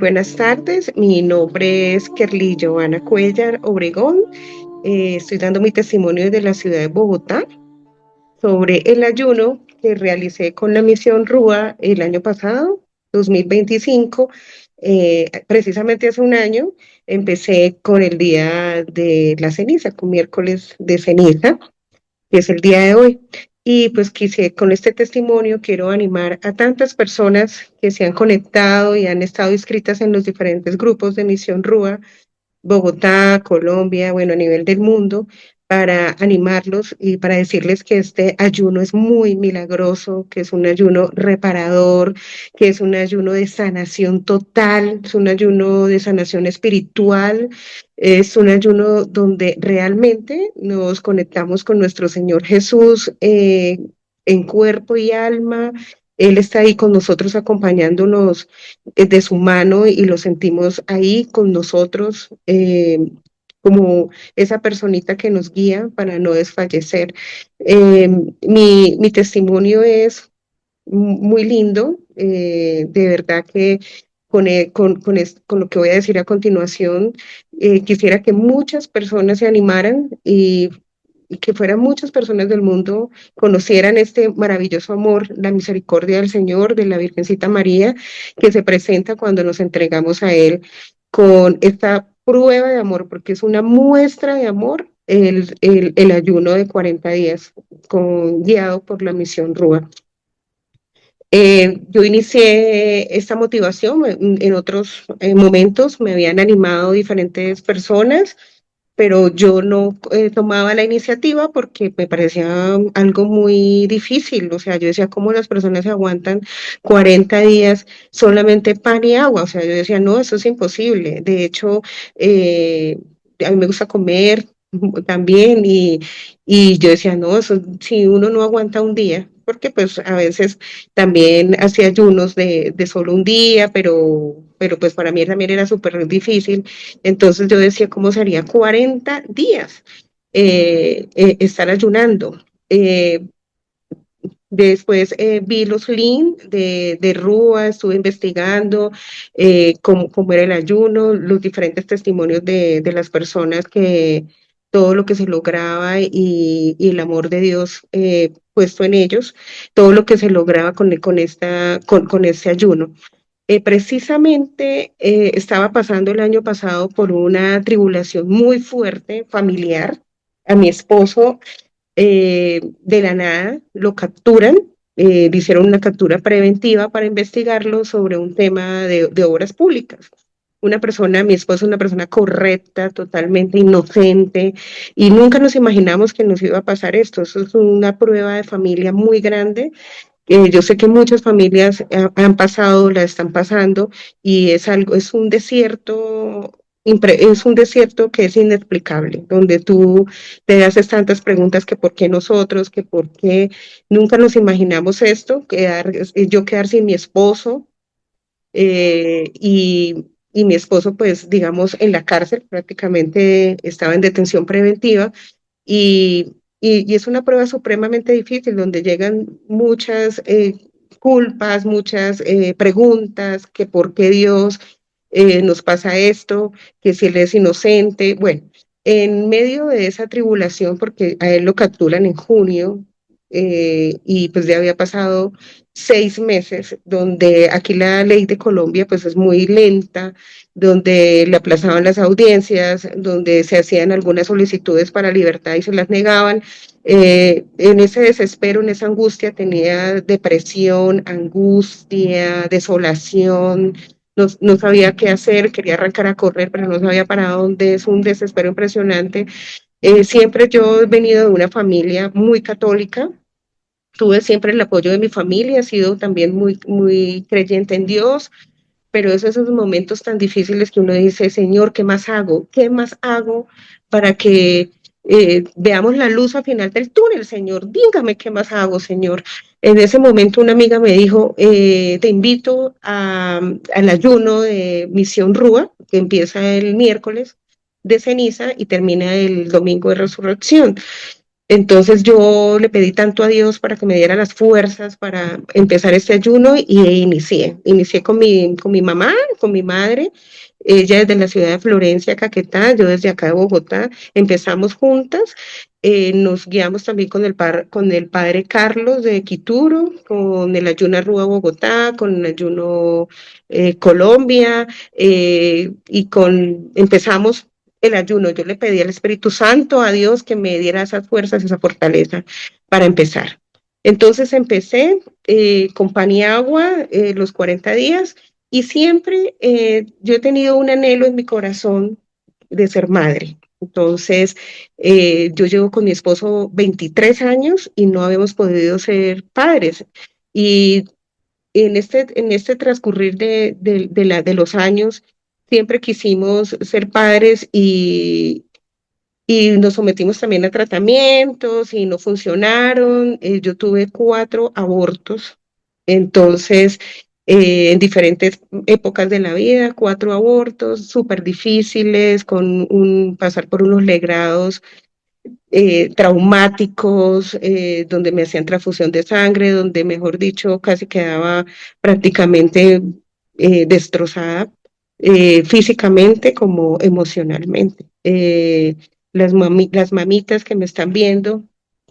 buenas tardes, mi nombre es Kerly Joana Cuellar Obregón. Estoy dando mi testimonio desde la ciudad de Bogotá sobre el ayuno que realicé con la misión RUA el año pasado, 2025. Precisamente hace un año empecé con el día de la ceniza, con miércoles de ceniza, que es el día de hoy. Y pues quise, con este testimonio quiero animar a tantas personas que se han conectado y han estado inscritas en los diferentes grupos de Misión Rúa, Bogotá, Colombia, bueno, a nivel del mundo, para animarlos y para decirles que este ayuno es muy milagroso, que es un ayuno reparador, que es un ayuno de sanación total, es un ayuno de sanación espiritual, es un ayuno donde realmente nos conectamos con nuestro Señor Jesús en cuerpo y alma. Él está ahí con nosotros acompañándonos de su mano y lo sentimos ahí con nosotros, como esa personita que nos guía para no desfallecer. Mi testimonio es muy lindo, de verdad que con lo que voy a decir a continuación, quisiera que muchas personas se animaran y que fueran muchas personas del mundo conocieran este maravilloso amor, la misericordia del Señor, de la Virgencita María, que se presenta cuando nos entregamos a Él con esta prueba de amor, porque es una muestra de amor el ayuno de 40 días, guiado por la misión RUA. Yo inicié esta motivación en otros momentos, me habían animado diferentes personas, pero yo no tomaba la iniciativa porque me parecía algo muy difícil. O sea, yo decía, ¿cómo las personas se aguantan 40 días solamente pan y agua? O sea, yo decía, no, eso es imposible. De hecho, a mí me gusta comer también y yo decía, no, eso, si uno no aguanta un día, porque pues a veces también hacía ayunos de solo un día, pero pues para mí también era súper difícil. Entonces yo decía, ¿cómo sería 40 días estar ayunando? Después vi los links de RUA, estuve investigando cómo era el ayuno, los diferentes testimonios de las personas que todo lo que se lograba y el amor de Dios puesto en ellos, todo lo que se lograba con este ayuno. Precisamente estaba pasando el año pasado por una tribulación muy fuerte familiar. A mi esposo de la nada lo capturan, le hicieron una captura preventiva para investigarlo sobre un tema de obras públicas. Una persona, mi esposo es una persona correcta, totalmente inocente, y nunca nos imaginamos que nos iba a pasar esto. Eso es una prueba de familia muy grande. Yo sé que muchas familias han pasado, la están pasando, y es algo, es un desierto que es inexplicable, donde tú te haces tantas preguntas que por qué nosotros, que por qué nunca nos imaginamos esto, yo quedar sin mi esposo, y mi esposo, pues, digamos, en la cárcel, prácticamente estaba en detención preventiva, y es una prueba supremamente difícil, donde llegan muchas culpas, muchas preguntas, que por qué Dios nos pasa esto, que si Él es inocente. Bueno, en medio de esa tribulación, porque a él lo capturan en junio, y pues ya había pasado 6 meses, donde aquí la ley de Colombia pues es muy lenta, donde le aplazaban las audiencias, donde se hacían algunas solicitudes para libertad y se las negaban. En ese desespero, en esa angustia, tenía depresión, angustia, desolación, no sabía qué hacer, quería arrancar a correr, pero no sabía para dónde, es un desespero impresionante. Siempre yo he venido de una familia muy católica, tuve siempre el apoyo de mi familia, he sido también muy creyente en Dios, pero esos momentos tan difíciles que uno dice, Señor, ¿qué más hago? ¿Qué más hago para que veamos la luz al final del túnel, Señor? Dígame qué más hago, Señor. En ese momento una amiga me dijo, te invito al ayuno de Misión Rúa, que empieza el miércoles de ceniza y termina el domingo de resurrección. Entonces yo le pedí tanto a Dios para que me diera las fuerzas para empezar este ayuno y inicié con mi mamá, con mi madre. Ella desde la ciudad de Florencia, Caquetá, yo desde acá de Bogotá, empezamos juntas. Nos guiamos también con el padre Carlos de Quituro, con el ayuno Arrúa Bogotá, con el ayuno Colombia, empezamos el ayuno. Yo le pedí al Espíritu Santo, a Dios, que me diera esas fuerzas, esa fortaleza para empezar. Entonces empecé con pan y agua los 40 días y siempre yo he tenido un anhelo en mi corazón de ser madre. Entonces, yo llevo con mi esposo 23 años y no habíamos podido ser padres. Y en este transcurrir de los años, siempre quisimos ser padres y nos sometimos también a tratamientos y no funcionaron. Yo tuve 4 abortos, entonces, en diferentes épocas de la vida, 4 abortos súper difíciles, pasar por unos legrados traumáticos, donde me hacían transfusión de sangre, donde, mejor dicho, casi quedaba prácticamente destrozada, físicamente como emocionalmente. Las mamitas que me están viendo,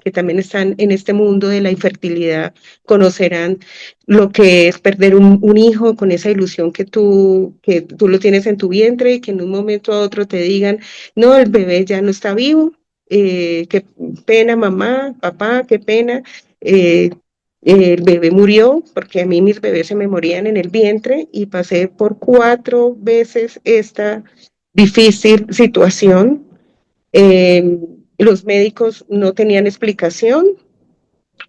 que también están en este mundo de la infertilidad, conocerán lo que es perder un hijo con esa ilusión que tú lo tienes en tu vientre y que en un momento a otro te digan, no, el bebé ya no está vivo, qué pena mamá, papá, qué pena. Eh, el bebé murió porque a mí mis bebés se me morían en el vientre y pasé por 4 veces esta difícil situación. Los médicos no tenían explicación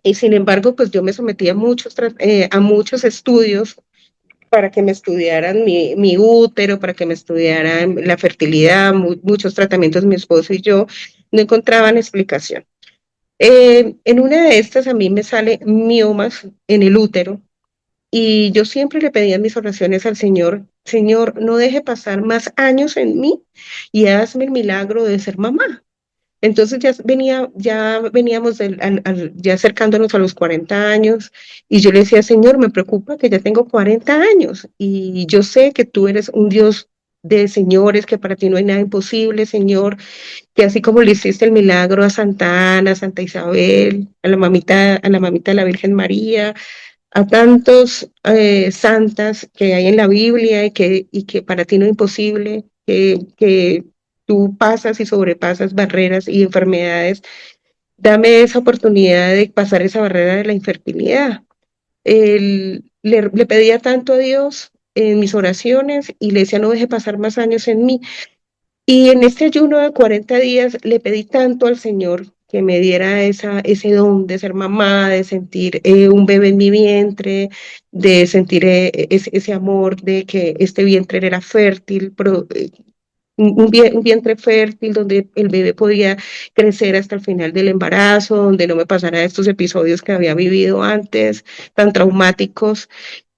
y sin embargo, pues yo me sometí a muchos estudios para que me estudiaran mi útero, para que me estudiaran la fertilidad, muchos tratamientos mi esposo y yo, no encontraban explicación. En una de estas a mí me sale miomas en el útero y yo siempre le pedía en mis oraciones al Señor, Señor, no deje pasar más años en mí y hazme el milagro de ser mamá. Entonces ya veníamos ya acercándonos a los 40 años y yo le decía, Señor, me preocupa que ya tengo 40 años y yo sé que tú eres un Dios de señores, que para ti no hay nada imposible, Señor, que así como le hiciste el milagro a Santa Ana, a Santa Isabel, a la mamita de la Virgen María, a tantos santas que hay en la Biblia y que para ti no es imposible, que tú pasas y sobrepasas barreras y enfermedades. Dame esa oportunidad de pasar esa barrera de la infertilidad. Le pedía tanto a Dios en mis oraciones y le decía, no deje pasar más años en mí. Y en este ayuno de 40 días le pedí tanto al Señor que me diera ese don de ser mamá, de sentir un bebé en mi vientre, de sentir ese amor de que este vientre era fértil, un vientre fértil donde el bebé podía crecer hasta el final del embarazo, donde no me pasara estos episodios que había vivido antes, tan traumáticos,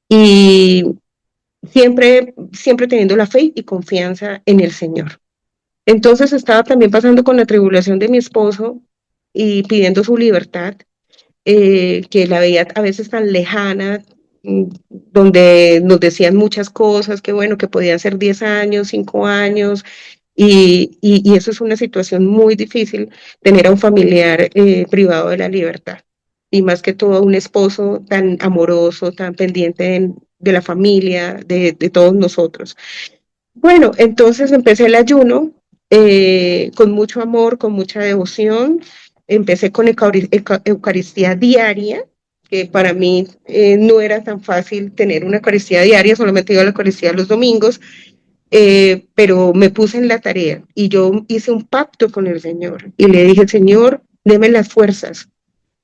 y siempre teniendo la fe y confianza en el Señor. Entonces estaba también pasando con la tribulación de mi esposo y pidiendo su libertad, que la veía a veces tan lejana, donde nos decían muchas cosas, que bueno, que podían ser 10 años, 5 años, y eso es una situación muy difícil, tener a un familiar privado de la libertad, y más que todo un esposo tan amoroso, tan pendiente de la familia, de todos nosotros. Bueno, entonces empecé el ayuno con mucho amor, con mucha devoción. Empecé con Eucaristía diaria, que para mí no era tan fácil tener una Eucaristía diaria, solamente iba a la Eucaristía los domingos, pero me puse en la tarea y yo hice un pacto con el Señor y le dije, Señor, deme las fuerzas,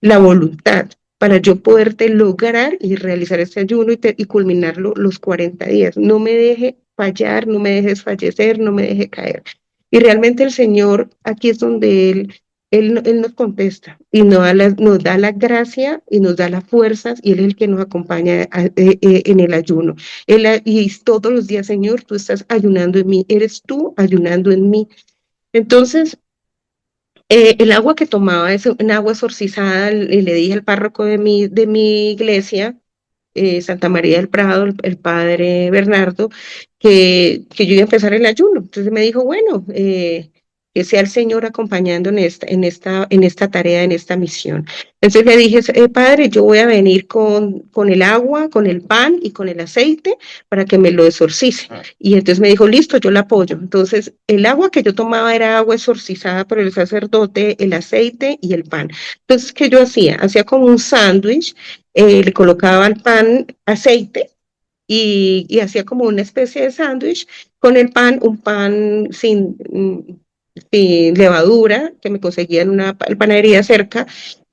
la voluntad para yo poderte lograr y realizar este ayuno y culminarlo los 40 días. No me deje fallar, no me dejes fallecer, no me deje caer. Y realmente el Señor, aquí es donde Él nos contesta y nos da la gracia y nos da las fuerzas y Él es el que nos acompaña en el ayuno. Y todos los días, Señor, tú estás ayunando en mí, eres tú ayunando en mí. Entonces, El agua que tomaba es un agua exorcizada, y le dije al párroco de mi iglesia, Santa María del Prado, el padre Bernardo, que yo iba a empezar el ayuno. Entonces me dijo, bueno, que sea el Señor acompañando en esta tarea, en esta misión. Entonces le dije, padre, yo voy a venir con el agua, con el pan y con el aceite para que me lo exorcice. Y entonces me dijo, listo, yo la apoyo. Entonces el agua que yo tomaba era agua exorcizada por el sacerdote, el aceite y el pan. Entonces, ¿qué yo hacía? Hacía como un sándwich, le colocaba al pan aceite y hacía como una especie de sándwich con el pan, un pan sin levadura que me conseguía en una panadería cerca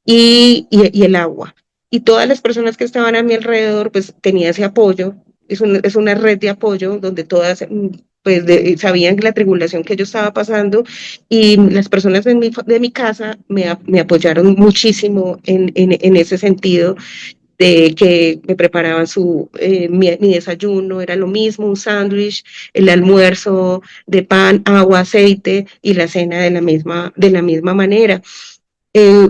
y el agua. Y todas las personas que estaban a mi alrededor, pues tenía ese apoyo. Es una red de apoyo donde todas pues sabían la tribulación que yo estaba pasando y las personas de mi casa me apoyaron muchísimo en ese sentido de que me preparaban mi desayuno, era lo mismo, un sándwich, el almuerzo de pan, agua, aceite y la cena de la misma manera.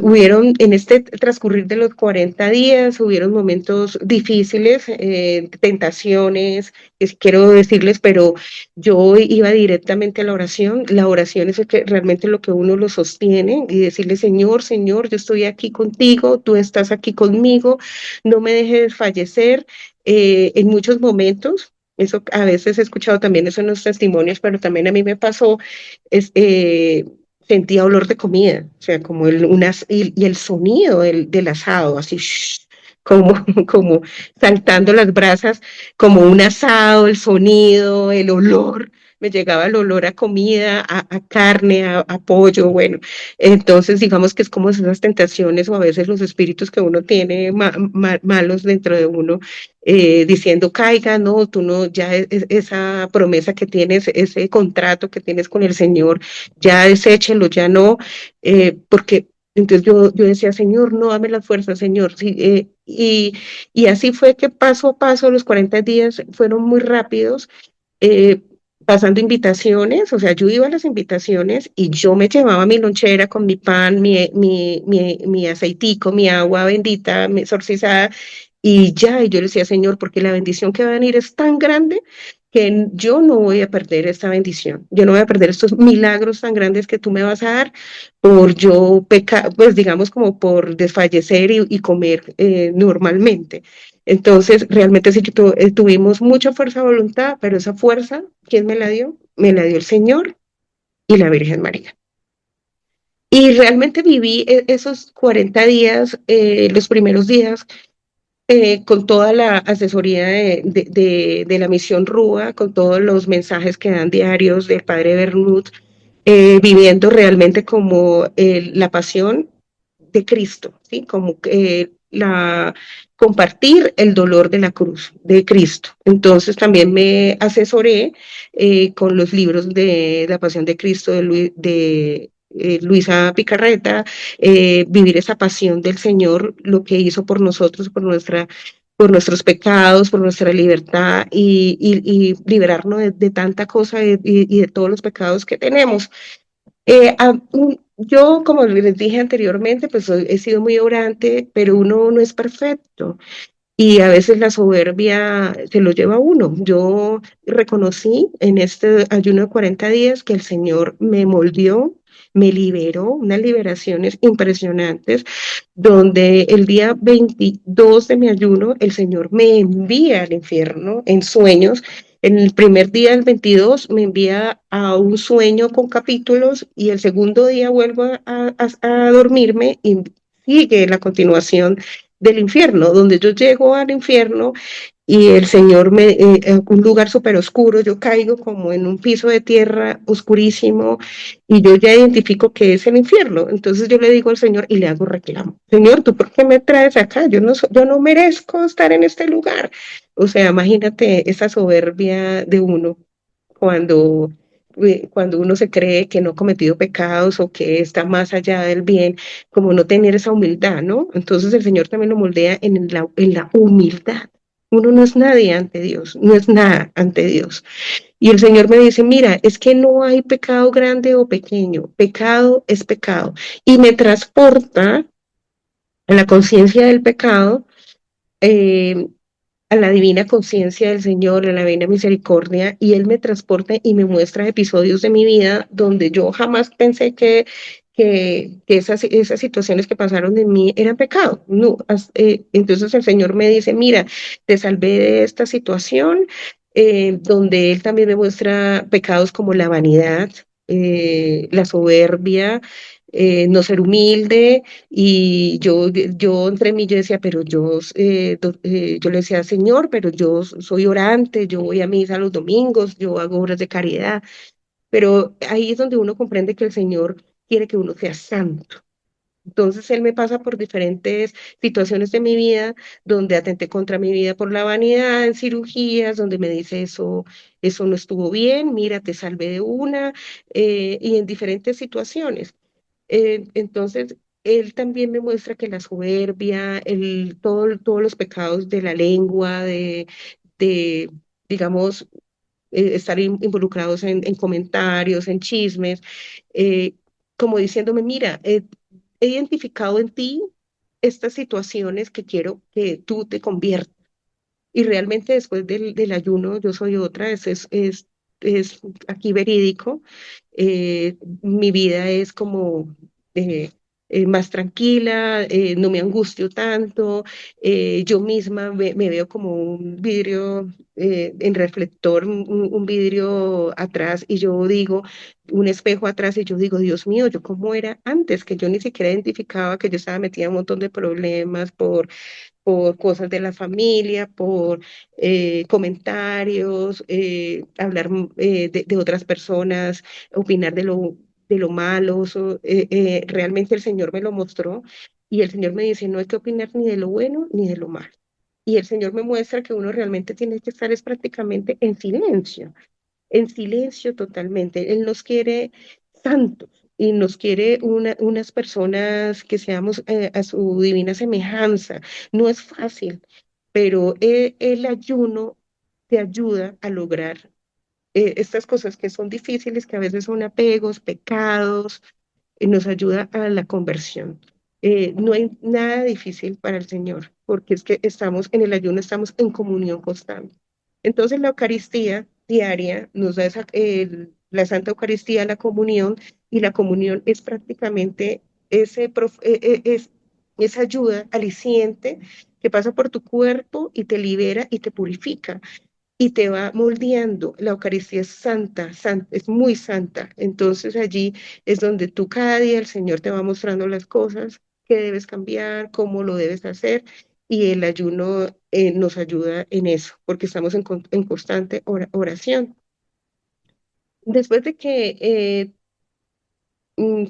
Hubieron en este transcurrir de los 40 días, hubieron momentos difíciles, tentaciones, quiero decirles, pero yo iba directamente a la oración. La oración es realmente lo que uno lo sostiene y decirle, Señor, Señor, yo estoy aquí contigo, tú estás aquí conmigo, no me dejes fallecer. En muchos momentos, eso a veces he escuchado también eso en los testimonios, pero también a mí me pasó, es, sentía olor de comida, o sea, como y el sonido del asado, así, como, como saltando las brasas, como un asado, el sonido, el olor, me llegaba el olor a comida, a carne, a pollo, bueno, entonces digamos que es como esas tentaciones o a veces los espíritus que uno tiene malos dentro de uno, diciendo, caiga, no, tú no, ya esa promesa que tienes, ese contrato que tienes con el Señor, ya deséchelo, ya no, porque entonces yo decía, Señor, no dame la fuerza, Señor. Sí, y así fue que paso a paso los 40 días fueron muy rápidos, eh, pasando invitaciones, o sea, yo iba a las invitaciones y yo me llevaba mi lonchera con mi pan, mi aceitico, mi agua bendita, mi exorcizada, y ya, y yo le decía, Señor, porque la bendición que va a venir es tan grande que yo no voy a perder esta bendición, yo no voy a perder estos milagros tan grandes que tú me vas a dar por yo pecar, pues digamos como por desfallecer y comer normalmente. Entonces, realmente sí que tuvimos mucha fuerza de voluntad, pero esa fuerza, ¿quién me la dio? Me la dio el Señor y la Virgen María. Y realmente viví esos 40 días, los primeros días, con toda la asesoría de la misión RUA, con todos los mensajes que dan diarios del Padre Bernut, viviendo realmente como la pasión de Cristo, ¿sí? Como compartir el dolor de la cruz de Cristo. Entonces también me asesoré con los libros de la pasión de Cristo de Luisa Picarreta, vivir esa pasión del Señor, lo que hizo por nosotros, por nuestros pecados, por nuestra libertad y liberarnos de tanta cosa y de todos los pecados que tenemos. Yo, como les dije anteriormente, pues he sido muy orante, pero uno no es perfecto y a veces la soberbia se lo lleva a uno. Yo reconocí en este ayuno de 40 días que el Señor me moldeó, me liberó, unas liberaciones impresionantes, donde el día 22 de mi ayuno el Señor me envía al infierno en sueños. En el primer día, el 22, me envía a un sueño con capítulos y el segundo día vuelvo a dormirme y sigue la continuación del infierno, donde yo llego al infierno y el Señor un lugar súper oscuro, yo caigo como en un piso de tierra oscurísimo y yo ya identifico que es el infierno. Entonces yo le digo al Señor y le hago reclamo, Señor, ¿tú por qué me traes acá? Yo no merezco estar en este lugar. O sea, imagínate esa soberbia de uno cuando cuando uno se cree que no ha cometido pecados o que está más allá del bien, como no tener esa humildad, ¿no? Entonces el Señor también lo moldea en la humildad. Uno no es nadie ante Dios, no es nada ante Dios. Y el Señor me dice, mira, es que no hay pecado grande o pequeño, pecado es pecado. Y me transporta a la conciencia del pecado, eh, a la divina conciencia del Señor, a la divina misericordia, y Él me transporta y me muestra episodios de mi vida donde yo jamás pensé que esas situaciones que pasaron en mí eran pecado. No, entonces el Señor me dice, mira, te salvé de esta situación, donde Él también me muestra pecados como la vanidad, la soberbia, no ser humilde, y yo entre mí yo decía, pero yo le decía, Señor, pero yo soy orante, yo voy a misa los domingos, yo hago obras de caridad, pero ahí es donde uno comprende que el Señor quiere que uno sea santo. Entonces Él me pasa por diferentes situaciones de mi vida donde atenté contra mi vida por la vanidad, en cirugías, donde me dice eso no estuvo bien, mira, te salvé de una, y en diferentes situaciones. Entonces, él también me muestra que la soberbia, todos los pecados de la lengua, de digamos, estar involucrados en comentarios, en chismes, eh, como diciéndome, mira, he identificado en ti estas situaciones que quiero que tú te conviertas. Y realmente después del ayuno yo soy otra, es aquí verídico. Mi vida es como eh, más tranquila, no me angustio tanto, yo misma me veo como un vidrio en reflector, un vidrio atrás, y yo digo, un espejo atrás, y yo digo, Dios mío, yo cómo era antes, que yo ni siquiera identificaba que yo estaba metida en un montón de problemas por cosas de la familia, por comentarios, hablar de otras personas, opinar de lo malo. Realmente el Señor me lo mostró, y el Señor me dice, no hay que opinar ni de lo bueno ni de lo malo. Y el Señor me muestra que uno realmente tiene que estar es prácticamente en silencio totalmente. Él nos quiere santos y nos quiere unas personas que seamos a su divina semejanza. No es fácil, pero el ayuno te ayuda a lograr estas cosas que son difíciles, que a veces son apegos, pecados, nos ayuda a la conversión. No hay nada difícil para el Señor, porque es que estamos en el ayuno, estamos en comunión constante. Entonces la Eucaristía diaria nos da la Santa Eucaristía, la comunión, y la comunión es prácticamente esa ayuda aliciente que pasa por tu cuerpo y te libera y te purifica y te va moldeando. La Eucaristía es santa, santa, es muy santa. Entonces allí es donde tú cada día el Señor te va mostrando las cosas que debes cambiar, cómo lo debes hacer. Y el ayuno nos ayuda en eso, porque estamos en constante oración. Después de que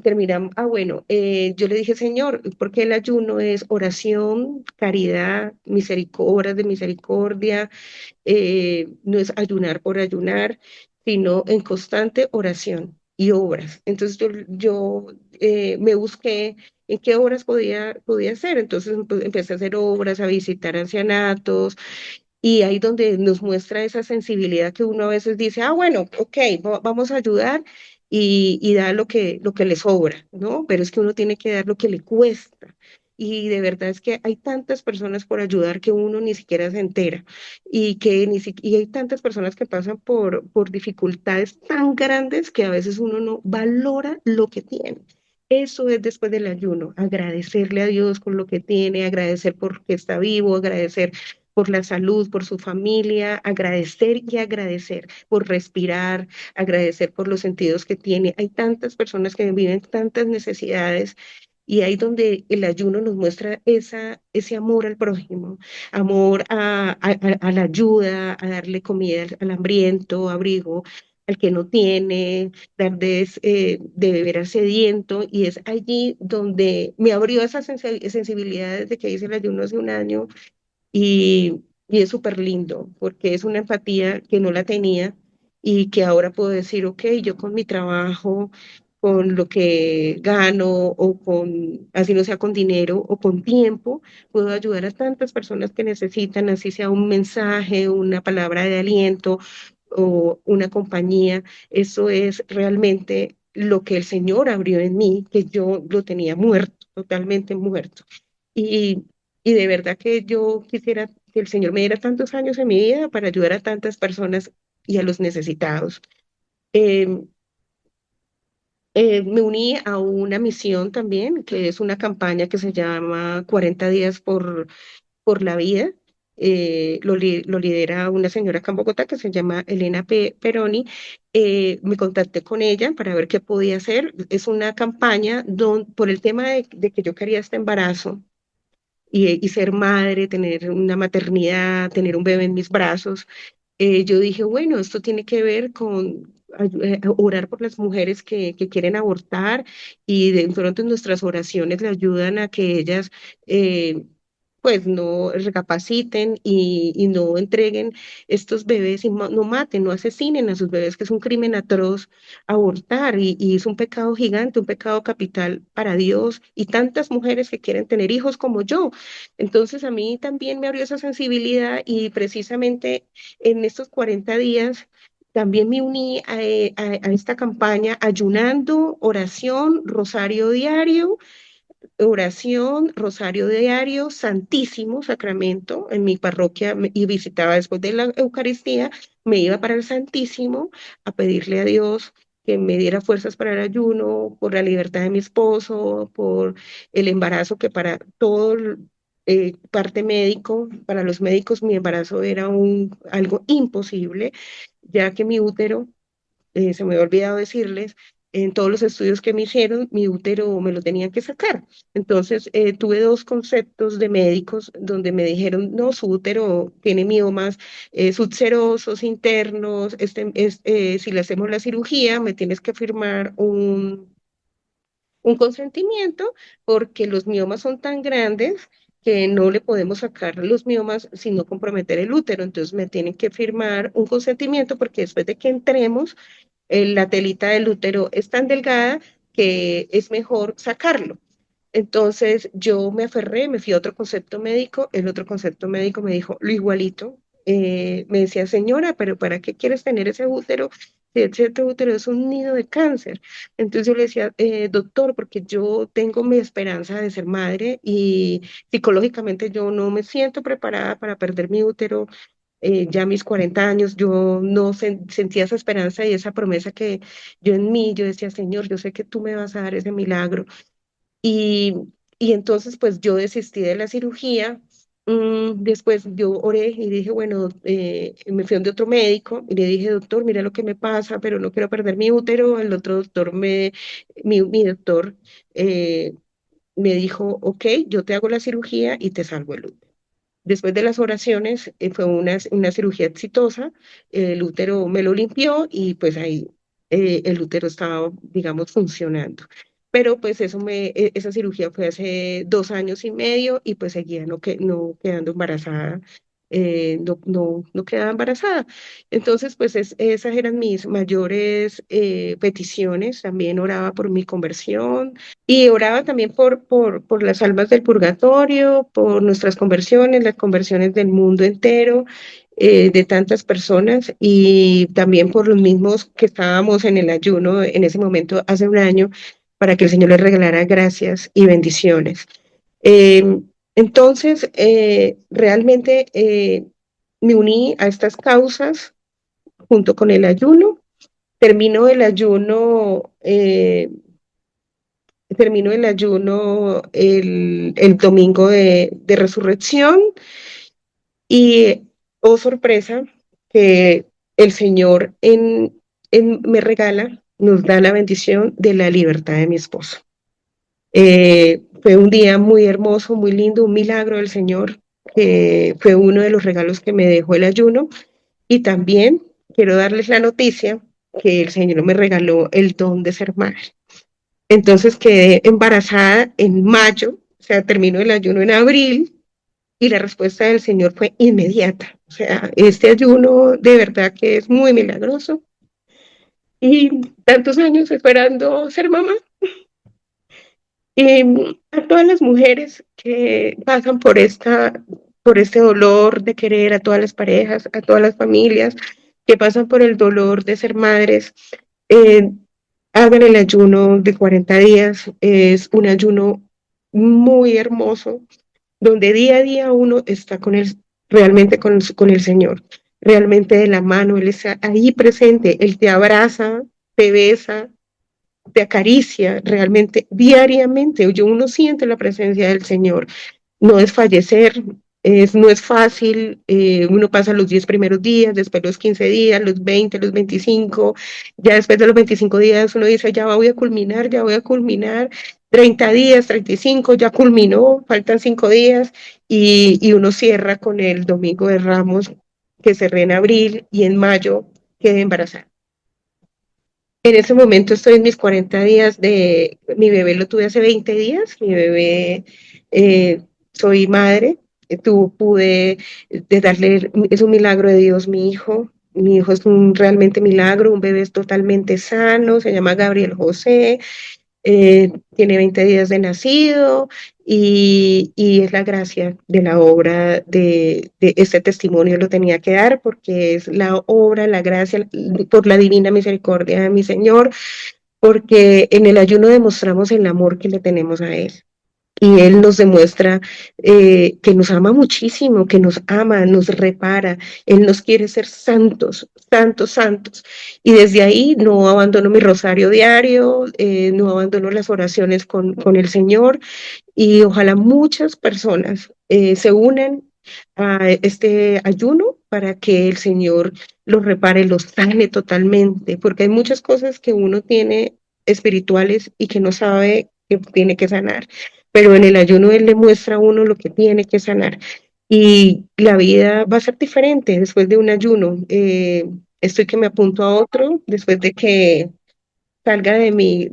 terminamos, bueno, yo le dije, Señor, porque el ayuno es oración, caridad, misericordia, de misericordia, no es ayunar por ayunar, sino en constante oración y obras. Entonces yo me busqué en qué obras podía hacer. Entonces pues, empecé a hacer obras, a visitar ancianatos, y ahí donde nos muestra esa sensibilidad que uno a veces dice, bueno, ok, vamos a ayudar y da lo que le sobra, ¿no? Pero es que uno tiene que dar lo que le cuesta. Y de verdad es que hay tantas personas por ayudar que uno ni siquiera se entera, y hay tantas personas que pasan por dificultades tan grandes que a veces uno no valora lo que tiene. Eso es después del ayuno, agradecerle a Dios por lo que tiene, agradecer porque está vivo, agradecer por la salud, por su familia, agradecer y agradecer por respirar, agradecer por los sentidos que tiene. Hay tantas personas que viven tantas necesidades, y ahí donde el ayuno nos muestra ese amor al prójimo, amor a la ayuda, a darle comida al hambriento, abrigo al que no tiene, de beber al sediento, y es allí donde me abrió esa sensibilidad desde que hice el ayuno hace un año, y es súper lindo porque es una empatía que no la tenía, y que ahora puedo decir, ok, yo con mi trabajo, con lo que gano, o así no sea con dinero o con tiempo, puedo ayudar a tantas personas que necesitan, así sea un mensaje, una palabra de aliento, o una compañía. Eso es realmente lo que el Señor abrió en mí, que yo lo tenía muerto, totalmente muerto. Y, y de verdad que yo quisiera que el Señor me diera tantos años en mi vida para ayudar a tantas personas y a los necesitados. Eh, Me uní a una misión también, que es una campaña que se llama 40 días por la vida. Lo lidera una señora acá en Bogotá que se llama Elena Peroni. Me contacté con ella para ver qué podía hacer. Es una campaña por el tema de que yo quería este embarazo y ser madre, tener una maternidad, tener un bebé en mis brazos. Yo dije, bueno, esto tiene que ver con orar por las mujeres que quieren abortar y de pronto nuestras oraciones le ayudan a que ellas pues no recapaciten y no entreguen estos bebés y no maten, no asesinen a sus bebés, que es un crimen atroz abortar y es un pecado gigante, un pecado capital para Dios y tantas mujeres que quieren tener hijos como yo. Entonces a mí también me abrió esa sensibilidad y precisamente en estos 40 días también me uní a esta campaña ayunando, oración, rosario diario, oración, rosario diario, Santísimo Sacramento en mi parroquia y visitaba después de la Eucaristía, me iba para el Santísimo a pedirle a Dios que me diera fuerzas para el ayuno, por la libertad de mi esposo, por el embarazo que para todo parte médico, para los médicos mi embarazo era algo imposible, ya que mi útero se me había olvidado decirles, en todos los estudios que me hicieron, mi útero me lo tenían que sacar. Entonces, tuve dos conceptos de médicos donde me dijeron, no, su útero tiene miomas subserosos internos, si le hacemos la cirugía, me tienes que firmar un consentimiento porque los miomas son tan grandes que no le podemos sacar los miomas sin no comprometer el útero. Entonces me tienen que firmar un consentimiento porque después de que entremos, la telita del útero es tan delgada que es mejor sacarlo. Entonces yo me aferré, me fui a otro concepto médico, el otro concepto médico me dijo lo igualito, me decía, señora, pero ¿para qué quieres tener ese útero? Si ese útero es un nido de cáncer. Entonces yo le decía, doctor, porque yo tengo mi esperanza de ser madre y psicológicamente yo no me siento preparada para perder mi útero ya a mis 40 años, yo no sentía esa esperanza y esa promesa que yo en mí, yo decía, Señor, yo sé que tú me vas a dar ese milagro. Y, y entonces, pues yo desistí de la cirugía. Después yo oré y dije, bueno, me fui a donde otro médico y le dije, doctor, mira lo que me pasa, pero no quiero perder mi útero. El otro doctor, mi doctor, eh, me dijo, ok, yo te hago la cirugía y te salvo el útero. Después de las oraciones, fue una cirugía exitosa, el útero me lo limpió y pues ahí el útero estaba, digamos, funcionando. Pero pues esa cirugía fue hace 2 años y medio y pues seguía no quedando embarazada, no quedaba embarazada. Entonces pues esas eran mis mayores peticiones. También oraba por mi conversión, y oraba también por las almas del purgatorio, por nuestras conversiones, las conversiones del mundo entero, de tantas personas, y también por los mismos que estábamos en el ayuno en ese momento, hace un año, para que el Señor les regalara gracias y bendiciones. Eh, entonces, realmente me uní a estas causas junto con el ayuno. Termino el ayuno. Termino el ayuno el domingo de resurrección y, oh sorpresa, que el Señor me regala, nos da la bendición de la libertad de mi esposo. Fue un día muy hermoso, muy lindo, un milagro del Señor, que fue uno de los regalos que me dejó el ayuno. Y también quiero darles la noticia que el Señor me regaló el don de ser madre. Entonces quedé embarazada en mayo, o sea, terminó el ayuno en abril y la respuesta del Señor fue inmediata. O sea, este ayuno de verdad que es muy milagroso. Y tantos años esperando ser mamá. Y a todas las mujeres que pasan por este dolor de querer, a todas las parejas, a todas las familias, que pasan por el dolor de ser madres, eh, hagan el ayuno de 40 días. Es un ayuno muy hermoso, donde día a día uno está con el, realmente con el Señor, realmente de la mano, Él está ahí presente, Él te abraza, te besa, te acaricia realmente diariamente. Uno siente la presencia del Señor. No es fallecer, no es fácil. Uno pasa los 10 primeros días, después los 15 días, los 20, los 25. Ya después de los 25 días uno dice, ya voy a culminar, ya voy a culminar. 30 días, 35, ya culminó, faltan 5 días y uno cierra con el Domingo de Ramos, que cerré en abril y en mayo quedé embarazada. En ese momento estoy en mis 40 días de, mi bebé lo tuve hace 20 días, mi bebé, eh, soy madre, pude de darle, es un milagro de Dios mi hijo es un realmente milagro, un bebé es totalmente sano, se llama Gabriel José, tiene 20 días de nacido y es la gracia de la obra de este testimonio lo tenía que dar porque es la obra, la gracia por la divina misericordia de mi Señor, porque en el ayuno demostramos el amor que le tenemos a Él. Y Él nos demuestra que nos ama muchísimo, que nos ama, nos repara. Él nos quiere ser santos, santos, santos. Y desde ahí no abandono mi rosario diario, no abandono las oraciones con el Señor. Y ojalá muchas personas se unan a este ayuno para que el Señor los repare, los sane totalmente, porque hay muchas cosas que uno tiene espirituales y que no sabe que tiene que sanar, pero en el ayuno Él le muestra a uno lo que tiene que sanar. Y la vida va a ser diferente después de un ayuno. Estoy que me apunto a otro después de que salga de mi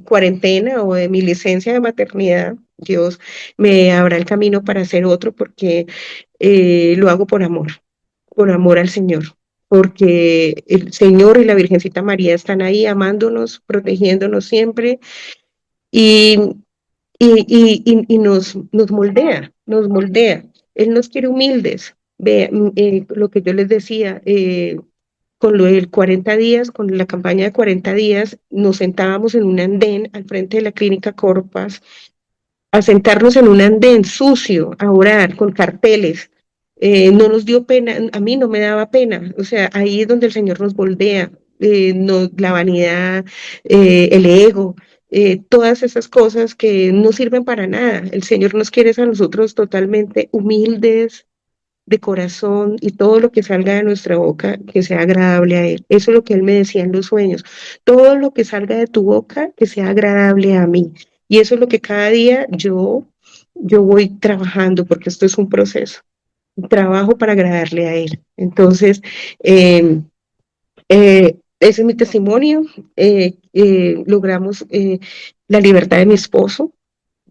cuarentena o de mi licencia de maternidad. Dios me abra el camino para hacer otro porque lo hago por amor al Señor, porque el Señor y la Virgencita María están ahí amándonos, protegiéndonos siempre y, y nos moldea, nos moldea. Él nos quiere humildes. Ve, lo que yo les decía, con lo del 40 días, con la campaña de 40 días, nos sentábamos en un andén al frente de la clínica Corpas, a sentarnos en un andén sucio, a orar con carteles. No nos dio pena, a mí no me daba pena, o sea, ahí es donde el Señor nos moldea, no, la vanidad, el ego, todas esas cosas que no sirven para nada. El Señor nos quiere a nosotros totalmente humildes, de corazón y todo lo que salga de nuestra boca que sea agradable a Él. Eso es lo que Él me decía en los sueños. Todo lo que salga de tu boca que sea agradable a mí. Y eso es lo que cada día yo voy trabajando porque esto es un proceso. Trabajo para agradarle a Él. Entonces, ese es mi testimonio. Logramos la libertad de mi esposo,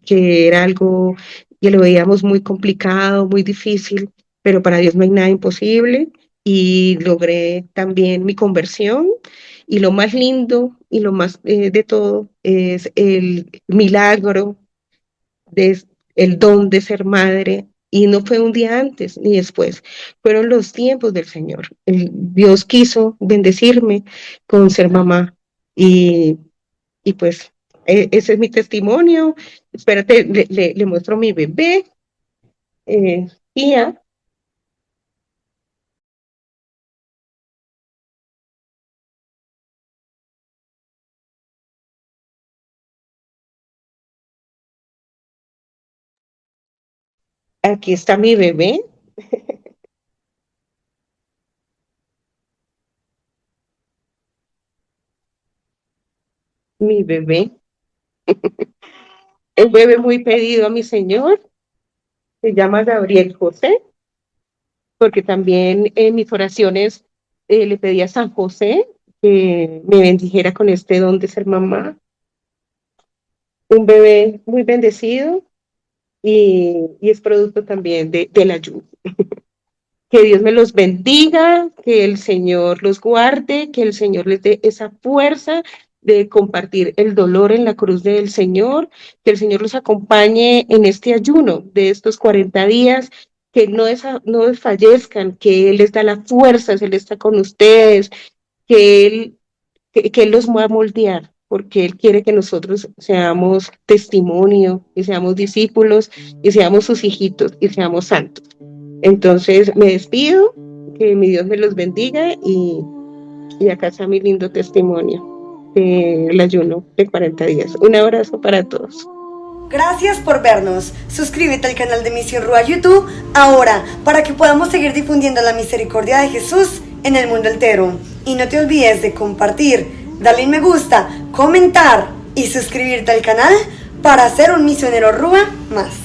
que era algo que lo veíamos muy complicado, muy difícil, pero para Dios no hay nada imposible. Y logré también mi conversión. Y lo más lindo y lo más de todo es el milagro, de, el don de ser madre. Y no fue un día antes ni después, fueron los tiempos del Señor. Dios quiso bendecirme con ser mamá. Y pues ese es mi testimonio. Espérate, le muestro mi bebé. Tía, aquí está mi bebé, mi bebé. Un bebé muy pedido a mi Señor, se llama Gabriel José, porque también en mis oraciones le pedí a San José que me bendijera con este don de ser mamá. Un bebé muy bendecido y es producto también del ayuno. Que Dios me los bendiga, que el Señor los guarde, que el Señor les dé esa fuerza de compartir el dolor en la cruz del Señor, que el Señor los acompañe en este ayuno de estos 40 días que no desfallezcan, que Él les da la fuerza, Él está con ustedes, que Él los va a moldear, porque Él quiere que nosotros seamos testimonio, y seamos discípulos, y seamos sus hijitos, y seamos santos. Entonces me despido, que mi Dios me los bendiga y acá está mi lindo testimonio del ayuno de 40 días. Un abrazo para todos. Gracias por vernos. Suscríbete al canal de Misión Rúa YouTube ahora para que podamos seguir difundiendo la misericordia de Jesús en el mundo entero. Y no te olvides de compartir, darle me gusta, comentar y suscribirte al canal para ser un misionero Rúa más.